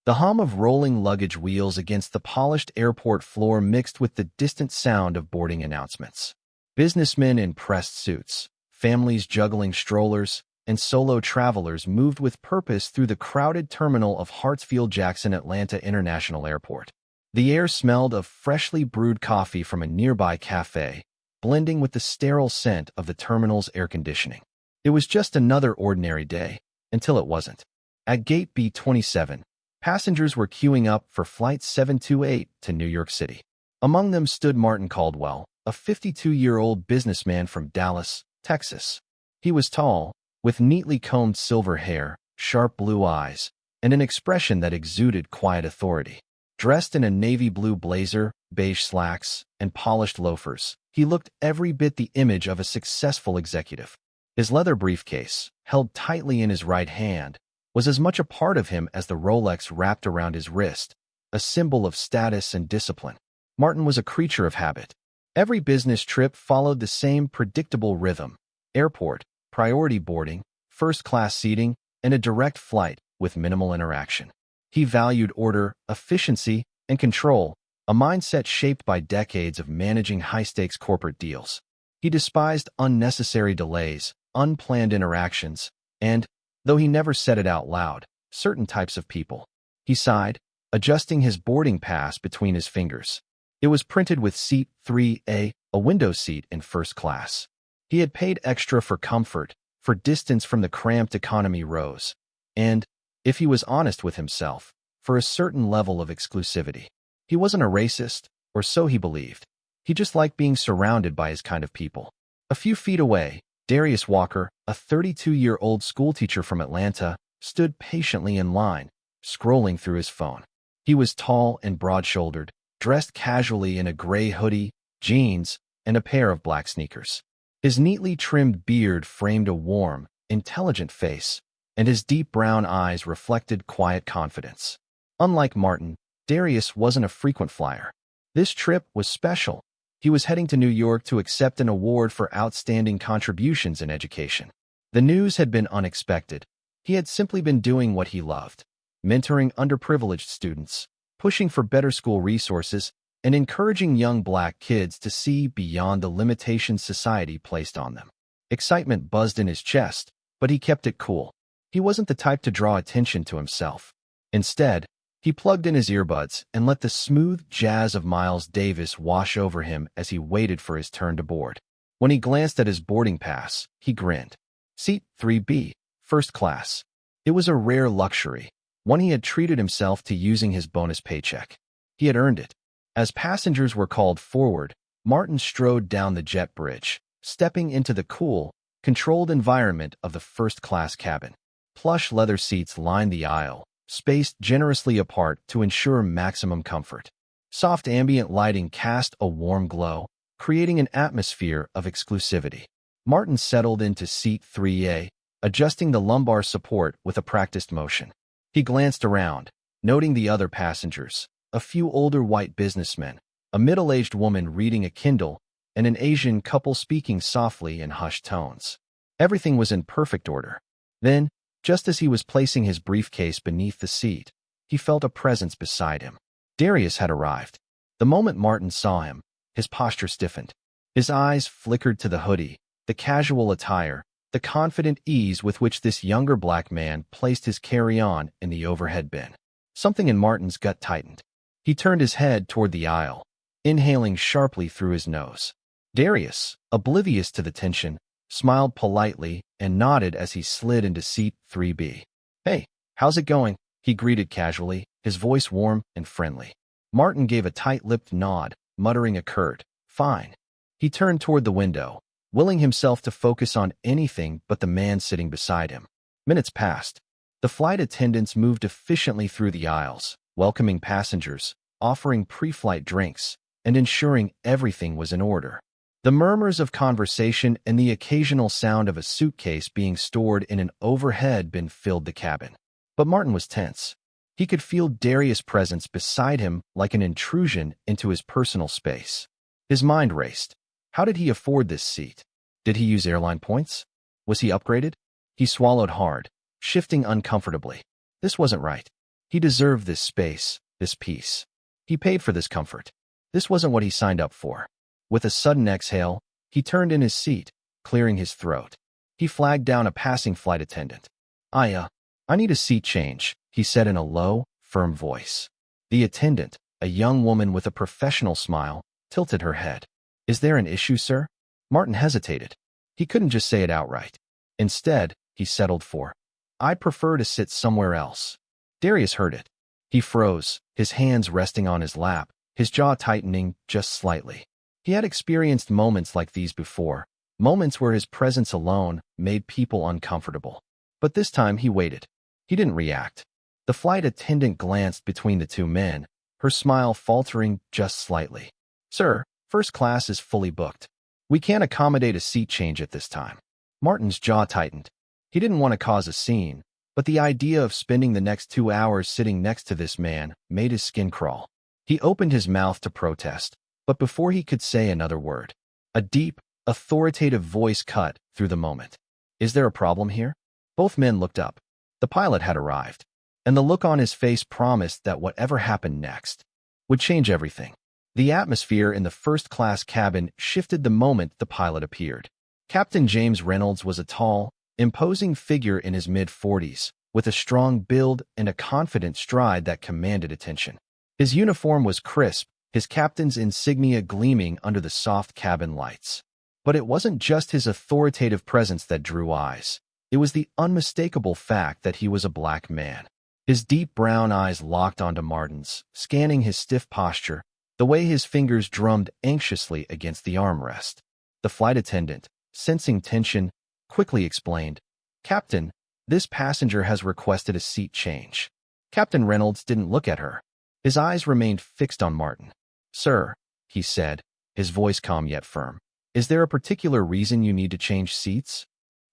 The hum of rolling luggage wheels against the polished airport floor mixed with the distant sound of boarding announcements. Businessmen in pressed suits, families juggling strollers, and solo travelers moved with purpose through the crowded terminal of Hartsfield-Jackson Atlanta International Airport. The air smelled of freshly brewed coffee from a nearby cafe, blending with the sterile scent of the terminal's air conditioning. It was just another ordinary day, until it wasn't. At Gate B27, passengers were queuing up for Flight 728 to New York City. Among them stood Martin Caldwell, a 52-year-old businessman from Dallas, Texas. He was tall, with neatly combed silver hair, sharp blue eyes, and an expression that exuded quiet authority. Dressed in a navy blue blazer, beige slacks, and polished loafers, he looked every bit the image of a successful executive. His leather briefcase, held tightly in his right hand, was as much a part of him as the Rolex wrapped around his wrist, a symbol of status and discipline. Martin was a creature of habit. Every business trip followed the same predictable rhythm: airport, priority boarding, first-class seating, and a direct flight with minimal interaction. He valued order, efficiency, and control, a mindset shaped by decades of managing high-stakes corporate deals. He despised unnecessary delays, unplanned interactions, and, though he never said it out loud, certain types of people. He sighed, adjusting his boarding pass between his fingers. It was printed with Seat 3A, a window seat in first class. He had paid extra for comfort, for distance from the cramped economy rows, and, if he was honest with himself, for a certain level of exclusivity. He wasn't a racist, or so he believed. He just liked being surrounded by his kind of people. A few feet away, Darius Walker, a 32-year-old schoolteacher from Atlanta, stood patiently in line, scrolling through his phone. He was tall and broad-shouldered, dressed casually in a gray hoodie, jeans, and a pair of black sneakers. His neatly trimmed beard framed a warm, intelligent face, and his deep brown eyes reflected quiet confidence. Unlike Martin, Darius wasn't a frequent flyer. This trip was special. He was heading to New York to accept an award for outstanding contributions in education. The news had been unexpected. He had simply been doing what he loved: mentoring underprivileged students, pushing for better school resources, and encouraging young black kids to see beyond the limitations society placed on them. Excitement buzzed in his chest, but he kept it cool. He wasn't the type to draw attention to himself. Instead, he plugged in his earbuds and let the smooth jazz of Miles Davis wash over him as he waited for his turn to board. When he glanced at his boarding pass, he grinned. Seat 3B, first class. It was a rare luxury, one he had treated himself to using his bonus paycheck. He had earned it. As passengers were called forward, Martin strode down the jet bridge, stepping into the cool, controlled environment of the first-class cabin. Plush leather seats lined the aisle, spaced generously apart to ensure maximum comfort. Soft ambient lighting cast a warm glow, creating an atmosphere of exclusivity. Martin settled into Seat 3A, adjusting the lumbar support with a practiced motion. He glanced around, noting the other passengers: a few older white businessmen, a middle-aged woman reading a Kindle, and an Asian couple speaking softly in hushed tones. Everything was in perfect order. Then, just as he was placing his briefcase beneath the seat, he felt a presence beside him. Darius had arrived. The moment Martin saw him, his posture stiffened. His eyes flickered to the hoodie, the casual attire, the confident ease with which this younger black man placed his carry-on in the overhead bin. Something in Martin's gut tightened. He turned his head toward the aisle, inhaling sharply through his nose. Darius, oblivious to the tension, smiled politely and nodded as he slid into Seat 3B. "Hey, how's it going?" he greeted casually, his voice warm and friendly. Martin gave a tight-lipped nod, muttering a curt, "Fine." He turned toward the window, willing himself to focus on anything but the man sitting beside him. Minutes passed. The flight attendants moved efficiently through the aisles, welcoming passengers, offering pre-flight drinks, and ensuring everything was in order. The murmurs of conversation and the occasional sound of a suitcase being stored in an overhead bin filled the cabin. But Martin was tense. He could feel Darius' presence beside him like an intrusion into his personal space. His mind raced. How did he afford this seat? Did he use airline points? Was he upgraded? He swallowed hard, shifting uncomfortably. This wasn't right. He deserved this space, this peace. He paid for this comfort. This wasn't what he signed up for. With a sudden exhale, he turned in his seat, clearing his throat. He flagged down a passing flight attendant. I need a seat change, he said in a low, firm voice. The attendant, a young woman with a professional smile, tilted her head. Is there an issue, sir? Martin hesitated. He couldn't just say it outright. Instead, he settled for, I'd prefer to sit somewhere else. Darius heard it. He froze, his hands resting on his lap, his jaw tightening just slightly. He had experienced moments like these before, moments where his presence alone made people uncomfortable. But this time he waited. He didn't react. The flight attendant glanced between the two men, her smile faltering just slightly. Sir, first class is fully booked. We can't accommodate a seat change at this time. Martin's jaw tightened. He didn't want to cause a scene, but the idea of spending the next 2 hours sitting next to this man made his skin crawl. He opened his mouth to protest, but before he could say another word, a deep, authoritative voice cut through the moment. Is there a problem here? Both men looked up. The pilot had arrived, and the look on his face promised that whatever happened next would change everything. The atmosphere in the first-class cabin shifted the moment the pilot appeared. Captain James Reynolds was a tall, imposing figure in his mid-40s, with a strong build and a confident stride that commanded attention. His uniform was crisp, his captain's insignia gleaming under the soft cabin lights. But it wasn't just his authoritative presence that drew eyes. It was the unmistakable fact that he was a black man. His deep brown eyes locked onto Martin's, scanning his stiff posture, the way his fingers drummed anxiously against the armrest. The flight attendant, sensing tension, quickly explained, Captain, this passenger has requested a seat change. Captain Reynolds didn't look at her. His eyes remained fixed on Martin. Sir, he said, his voice calm yet firm, is there a particular reason you need to change seats?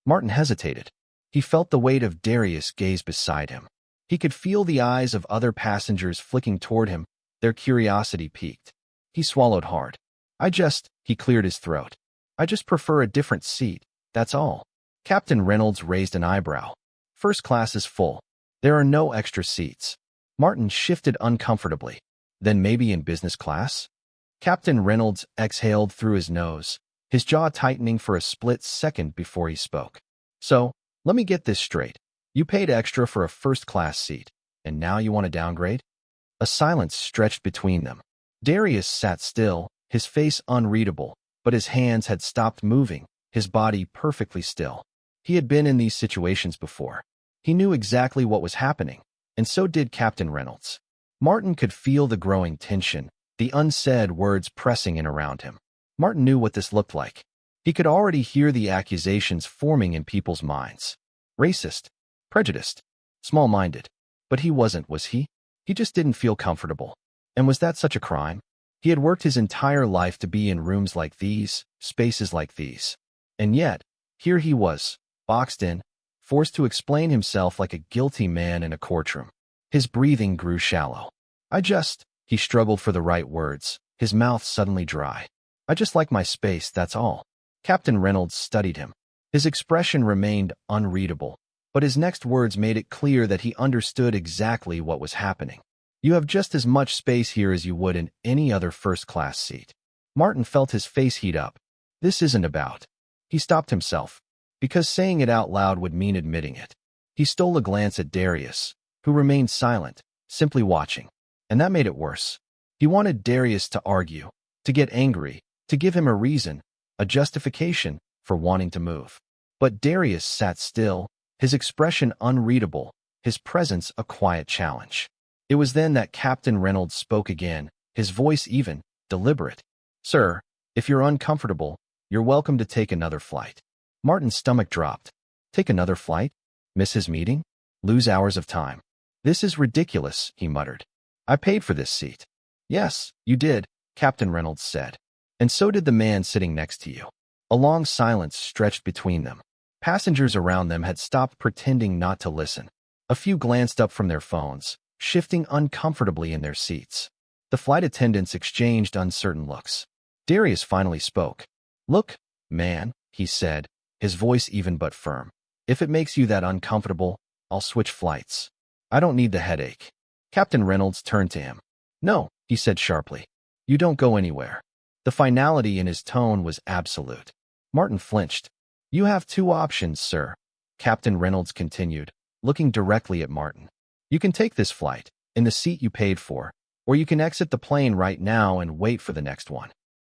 Martin hesitated. He felt the weight of Darius' gaze beside him. He could feel the eyes of other passengers flicking toward him, their curiosity piqued. He swallowed hard. He cleared his throat. I just prefer a different seat, that's all. Captain Reynolds raised an eyebrow. First class is full. There are no extra seats. Martin shifted uncomfortably. Then maybe in business class? Captain Reynolds exhaled through his nose, his jaw tightening for a split second before he spoke. So, let me get this straight. You paid extra for a first-class seat, and now you want to downgrade? A silence stretched between them. Darius sat still, his face unreadable, but his hands had stopped moving, his body perfectly still. He had been in these situations before. He knew exactly what was happening, and so did Captain Reynolds. Martin could feel the growing tension, the unsaid words pressing in around him. Martin knew what this looked like. He could already hear the accusations forming in people's minds. Racist, prejudiced, small-minded. But he wasn't, was he? He just didn't feel comfortable. And was that such a crime? He had worked his entire life to be in rooms like these, spaces like these. And yet, here he was, boxed in, forced to explain himself like a guilty man in a courtroom. His breathing grew shallow. He struggled for the right words, his mouth suddenly dry. I just like my space, that's all. Captain Reynolds studied him. His expression remained unreadable, but his next words made it clear that he understood exactly what was happening. You have just as much space here as you would in any other first-class seat. Martin felt his face heat up. This isn't about. He stopped himself, because saying it out loud would mean admitting it. He stole a glance at Darius, who remained silent, simply watching. And that made it worse. He wanted Darius to argue, to get angry, to give him a reason, a justification for wanting to move. But Darius sat still, his expression unreadable, his presence a quiet challenge. It was then that Captain Reynolds spoke again, his voice even, deliberate. Sir, if you're uncomfortable, you're welcome to take another flight. Martin's stomach dropped. Take another flight? Miss his meeting? Lose hours of time. This is ridiculous, he muttered. I paid for this seat. Yes, you did, Captain Reynolds said. And so did the man sitting next to you. A long silence stretched between them. Passengers around them had stopped pretending not to listen. A few glanced up from their phones, shifting uncomfortably in their seats. The flight attendants exchanged uncertain looks. Darius finally spoke. Look, man, he said, his voice even but firm. If it makes you that uncomfortable, I'll switch flights. I don't need the headache. Captain Reynolds turned to him. "No," he said sharply. "You don't go anywhere." The finality in his tone was absolute. Martin flinched. "You have two options, sir," Captain Reynolds continued, looking directly at Martin. "You can take this flight, in the seat you paid for, or you can exit the plane right now and wait for the next one."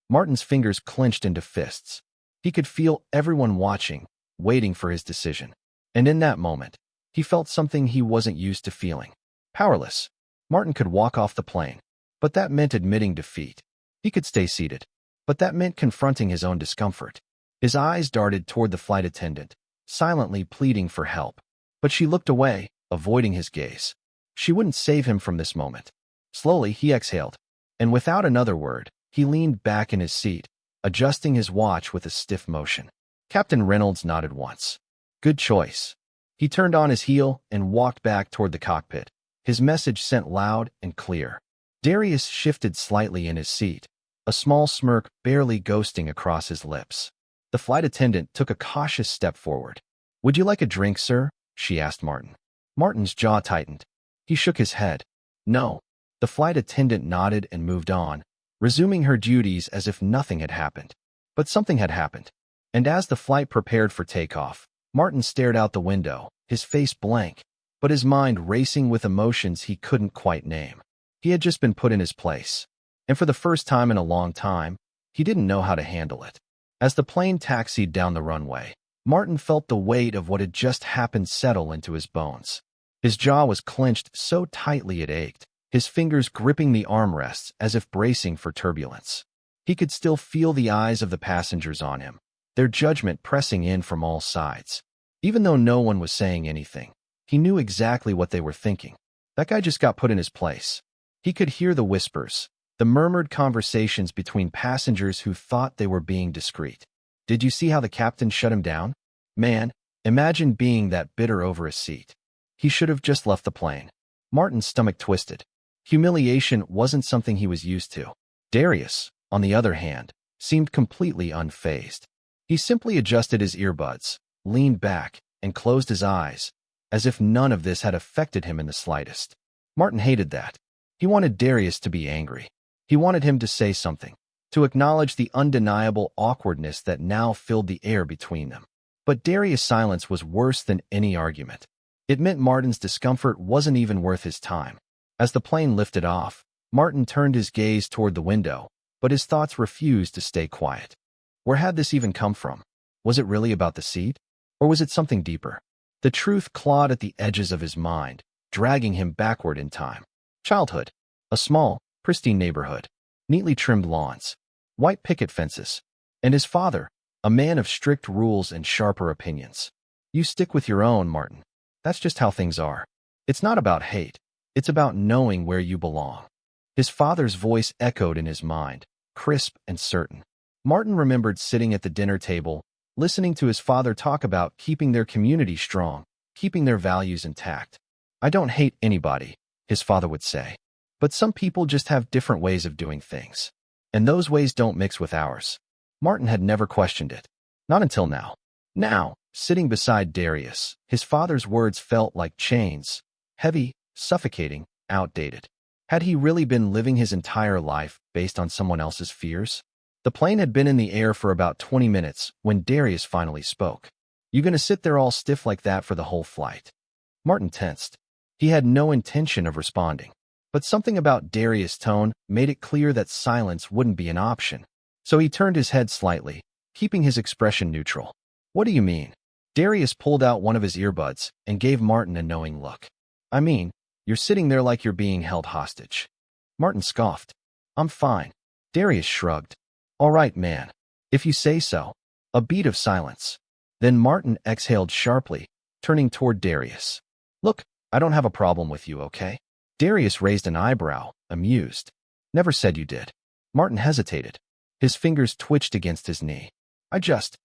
Martin's fingers clenched into fists. He could feel everyone watching, waiting for his decision. And in that moment, he felt something he wasn't used to feeling. Powerless. Martin could walk off the plane, but that meant admitting defeat. He could stay seated, but that meant confronting his own discomfort. His eyes darted toward the flight attendant, silently pleading for help. But she looked away, avoiding his gaze. She wouldn't save him from this moment. Slowly, he exhaled, and without another word, he leaned back in his seat, adjusting his watch with a stiff motion. Captain Reynolds nodded once. "Good choice." He turned on his heel and walked back toward the cockpit, his message sent loud and clear. Darius shifted slightly in his seat, a small smirk barely ghosting across his lips. The flight attendant took a cautious step forward. "Would you like a drink, sir?" she asked Martin. Martin's jaw tightened. He shook his head. "No." The flight attendant nodded and moved on, resuming her duties as if nothing had happened. But something had happened. And as the flight prepared for takeoff, Martin stared out the window, his face blank, but his mind racing with emotions he couldn't quite name. He had just been put in his place. And for the first time in a long time, he didn't know how to handle it. As the plane taxied down the runway, Martin felt the weight of what had just happened settle into his bones. His jaw was clenched so tightly it ached, his fingers gripping the armrests as if bracing for turbulence. He could still feel the eyes of the passengers on him, their judgment pressing in from all sides. Even though no one was saying anything, he knew exactly what they were thinking. That guy just got put in his place. He could hear the whispers, the murmured conversations between passengers who thought they were being discreet. "Did you see how the captain shut him down? Man, imagine being that bitter over a seat. He should have just left the plane." Martin's stomach twisted. Humiliation wasn't something he was used to. Darius, on the other hand, seemed completely unfazed. He simply adjusted his earbuds, leaned back, and closed his eyes, as if none of this had affected him in the slightest. Martin hated that. He wanted Darius to be angry. He wanted him to say something, to acknowledge the undeniable awkwardness that now filled the air between them. But Darius' silence was worse than any argument. It meant Martin's discomfort wasn't even worth his time. As the plane lifted off, Martin turned his gaze toward the window, but his thoughts refused to stay quiet. Where had this even come from? Was it really about the seat? Or was it something deeper? The truth clawed at the edges of his mind, dragging him backward in time. Childhood. A small, pristine neighborhood. Neatly trimmed lawns. White picket fences. And his father, a man of strict rules and sharper opinions. "You stick with your own, Martin. That's just how things are. It's not about hate. It's about knowing where you belong." His father's voice echoed in his mind, crisp and certain. Martin remembered sitting at the dinner table, listening to his father talk about keeping their community strong, keeping their values intact. "I don't hate anybody," his father would say. "But some people just have different ways of doing things. And those ways don't mix with ours." Martin had never questioned it. Not until now. Now, sitting beside Darius, his father's words felt like chains, heavy, suffocating, outdated. Had he really been living his entire life based on someone else's fears? The plane had been in the air for about 20 minutes when Darius finally spoke. "You gonna sit there all stiff like that for the whole flight?" Martin tensed. He had no intention of responding, but something about Darius' tone made it clear that silence wouldn't be an option. So he turned his head slightly, keeping his expression neutral. "What do you mean?" Darius pulled out one of his earbuds and gave Martin a knowing look. "I mean, you're sitting there like you're being held hostage." Martin scoffed. "I'm fine." Darius shrugged. "All right, man. If you say so." A beat of silence. Then Martin exhaled sharply, turning toward Darius. "Look, I don't have a problem with you, okay?" Darius raised an eyebrow, amused. "Never said you did." Martin hesitated. His fingers twitched against his knee. I just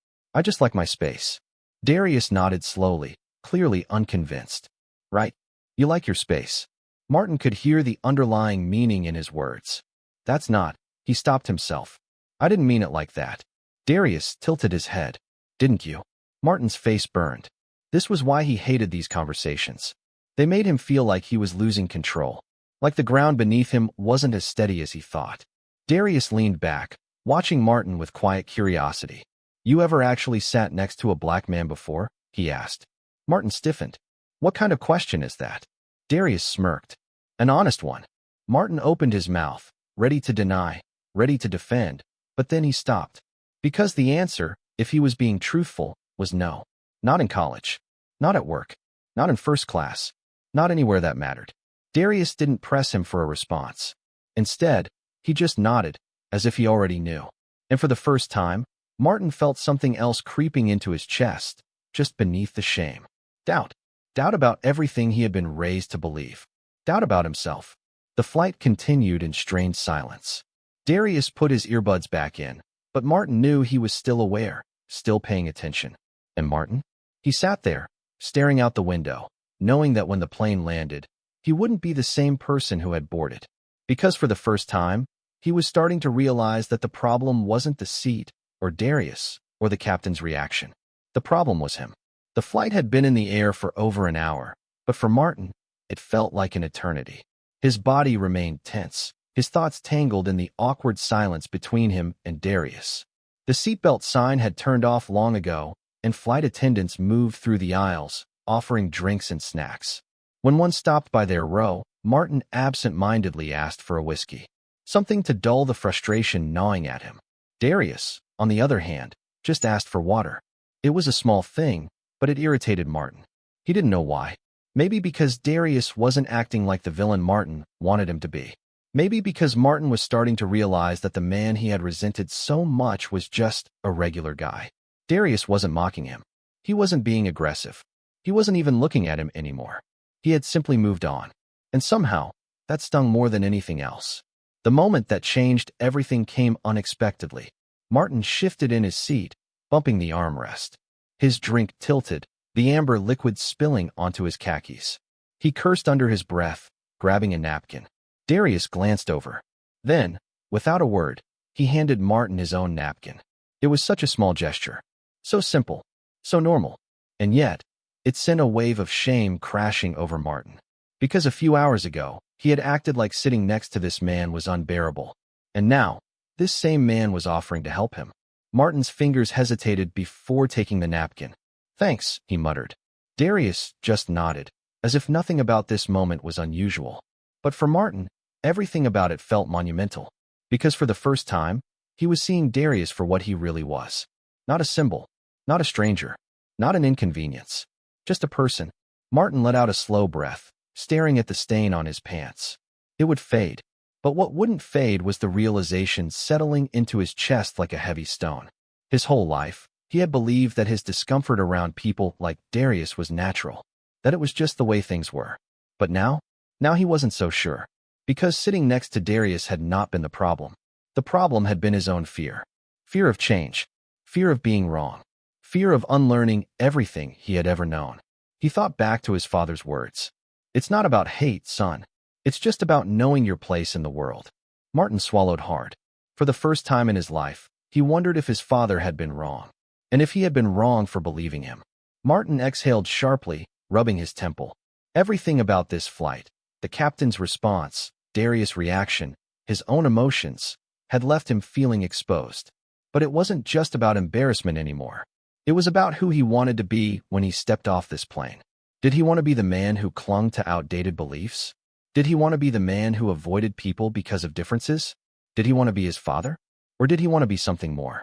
like my space." Darius nodded slowly, clearly unconvinced. "Right. You like your space." Martin could hear the underlying meaning in his words. "That's not." He stopped himself. "I didn't mean it like that." Darius tilted his head. "Didn't you?" Martin's face burned. This was why he hated these conversations. They made him feel like he was losing control. like the ground beneath him wasn't as steady as he thought. Darius leaned back, watching Martin with quiet curiosity. "You ever actually sat next to a black man before?" he asked. Martin stiffened. "What kind of question is that?" Darius smirked. "An honest one." Martin opened his mouth, ready to deny, ready to defend, but then he stopped. Because the answer, if he was being truthful, was no. Not in college. Not at work. Not in first class. Not anywhere that mattered. Darius didn't press him for a response. Instead, he just nodded, as if he already knew. And for the first time, Martin felt something else creeping into his chest, just beneath the shame. Doubt. Doubt about everything he had been raised to believe. Doubt about himself. The flight continued in strained silence. Darius put his earbuds back in, but Martin knew he was still aware, still paying attention. And Martin? He sat there, staring out the window, knowing that when the plane landed, he wouldn't be the same person who had boarded. Because for the first time, he was starting to realize that the problem wasn't the seat, or Darius, or the captain's reaction. The problem was him. The flight had been in the air for over an hour, but for Martin, it felt like an eternity. His body remained tense, his thoughts tangled in the awkward silence between him and Darius. The seatbelt sign had turned off long ago, and flight attendants moved through the aisles, offering drinks and snacks. When one stopped by their row, Martin absent-mindedly asked for a whiskey, something to dull the frustration gnawing at him. Darius, on the other hand, just asked for water. It was a small thing, but it irritated Martin. He didn't know why. Maybe because Darius wasn't acting like the villain Martin wanted him to be. Maybe because Martin was starting to realize that the man he had resented so much was just a regular guy. Darius wasn't mocking him. He wasn't being aggressive. He wasn't even looking at him anymore. He had simply moved on. And somehow, that stung more than anything else. The moment that changed everything came unexpectedly. Martin shifted in his seat, bumping the armrest. His drink tilted, the amber liquid spilling onto his khakis. He cursed under his breath, grabbing a napkin. Darius glanced over. Then, without a word, he handed Martin his own napkin. It was such a small gesture. So simple. So normal. And yet, it sent a wave of shame crashing over Martin. Because a few hours ago, he had acted like sitting next to this man was unbearable. And now, this same man was offering to help him. Martin's fingers hesitated before taking the napkin. "Thanks," he muttered. Darius just nodded, as if nothing about this moment was unusual. But for Martin, everything about it felt monumental. Because for the first time, he was seeing Darius for what he really was. Not a symbol, not a stranger, not an inconvenience. Just a person. Martin let out a slow breath, staring at the stain on his pants. It would fade. But what wouldn't fade was the realization settling into his chest like a heavy stone. His whole life, he had believed that his discomfort around people like Darius was natural, that it was just the way things were. But now he wasn't so sure. Because sitting next to Darius had not been the problem. The problem had been his own fear. Fear of change. Fear of being wrong. Fear of unlearning everything he had ever known. He thought back to his father's words. "It's not about hate, son. It's just about knowing your place in the world." Martin swallowed hard. For the first time in his life, he wondered if his father had been wrong. And if he had been wrong for believing him. Martin exhaled sharply, rubbing his temple. Everything about this flight, the captain's response, Darius' reaction, his own emotions, had left him feeling exposed. But it wasn't just about embarrassment anymore. It was about who he wanted to be when he stepped off this plane. Did he want to be the man who clung to outdated beliefs? Did he want to be the man who avoided people because of differences? Did he want to be his father? Or did he want to be something more?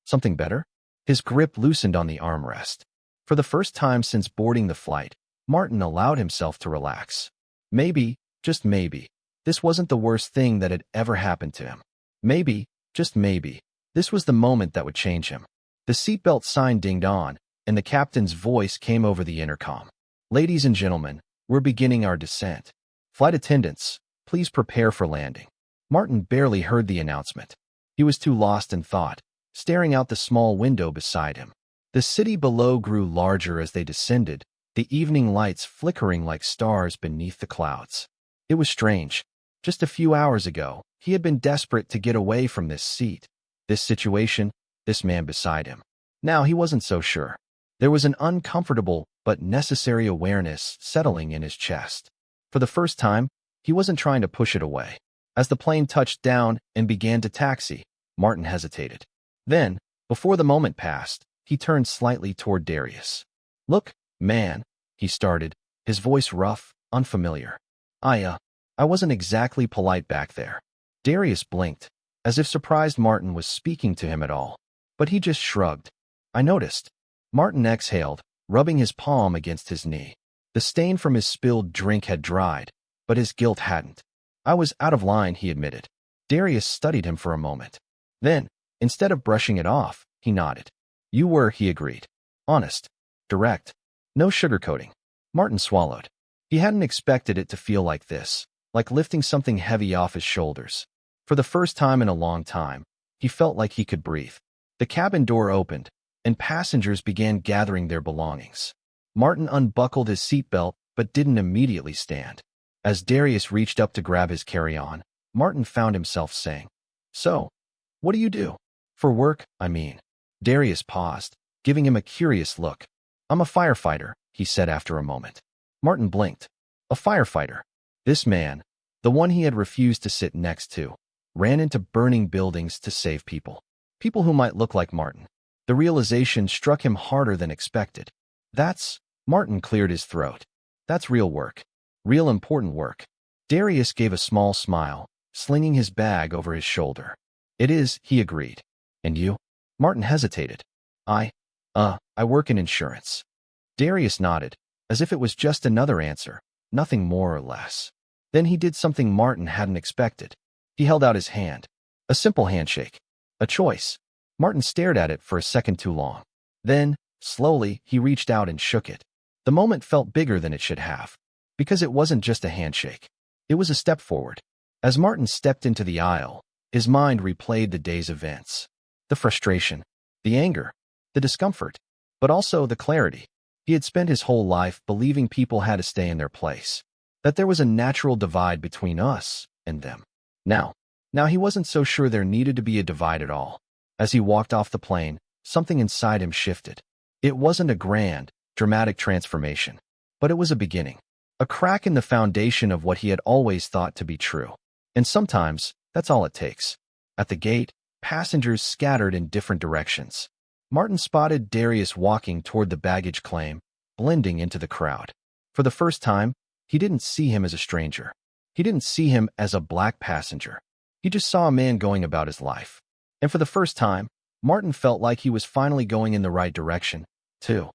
Something better? His grip loosened on the armrest. For the first time since boarding the flight, Martin allowed himself to relax. Maybe, just maybe, this wasn't the worst thing that had ever happened to him. Maybe, just maybe, this was the moment that would change him. The seatbelt sign dinged on, and the captain's voice came over the intercom. "Ladies and gentlemen, we're beginning our descent. Flight attendants, please prepare for landing." Martin barely heard the announcement. He was too lost in thought, staring out the small window beside him. The city below grew larger as they descended, the evening lights flickering like stars beneath the clouds. It was strange. Just a few hours ago, he had been desperate to get away from this seat, this situation, this man beside him. Now he wasn't so sure. There was an uncomfortable but necessary awareness settling in his chest. For the first time, He wasn't trying to push it away. As the plane touched down and began to taxi, Martin hesitated. Then, before the moment passed, he turned slightly toward Darius. "Look, man," he started, his voice rough, unfamiliar. I wasn't exactly polite back there." Darius blinked, as if surprised Martin was speaking to him at all. But he just shrugged. "I noticed." Martin exhaled, rubbing his palm against his knee. The stain from his spilled drink had dried, but his guilt hadn't. "I was out of line," he admitted. Darius studied him for a moment. Then, instead of brushing it off, he nodded. "You were," he agreed. "Honest. Direct. No sugarcoating." Martin swallowed. He hadn't expected it to feel like this, like lifting something heavy off his shoulders. For the first time in a long time, he felt like he could breathe. The cabin door opened, and passengers began gathering their belongings. Martin unbuckled his seatbelt but didn't immediately stand. As Darius reached up to grab his carry-on, Martin found himself saying, "So, what do you do?" "For work, I mean." Darius paused, giving him a curious look. "I'm a firefighter," he said after a moment. Martin blinked. A firefighter. This man, the one he had refused to sit next to, ran into burning buildings to save people. People who might look like Martin. The realization struck him harder than expected. Martin cleared his throat. "That's real work. Real important work." Darius gave a small smile, slinging his bag over his shoulder. "It is," he agreed. "And you?" Martin hesitated. I work in insurance." Darius nodded, as if it was just another answer, nothing more or less. Then he did something Martin hadn't expected. He held out his hand. A simple handshake. A choice. Martin stared at it for a second too long. Then, slowly, he reached out and shook it. The moment felt bigger than it should have, because it wasn't just a handshake. It was a step forward. As Martin stepped into the aisle, his mind replayed the day's events. The frustration, the anger, the discomfort, but also the clarity. He had spent his whole life believing people had to stay in their place, that there was a natural divide between us and them. Now he wasn't so sure there needed to be a divide at all. As he walked off the plane, something inside him shifted. It wasn't a grand, dramatic transformation, but it was a beginning, a crack in the foundation of what he had always thought to be true. And sometimes, that's all it takes. At the gate, passengers scattered in different directions. Martin spotted Darius walking toward the baggage claim, blending into the crowd. For the first time, he didn't see him as a stranger. He didn't see him as a black passenger. He just saw a man going about his life. And for the first time, Martin felt like he was finally going in the right direction, too.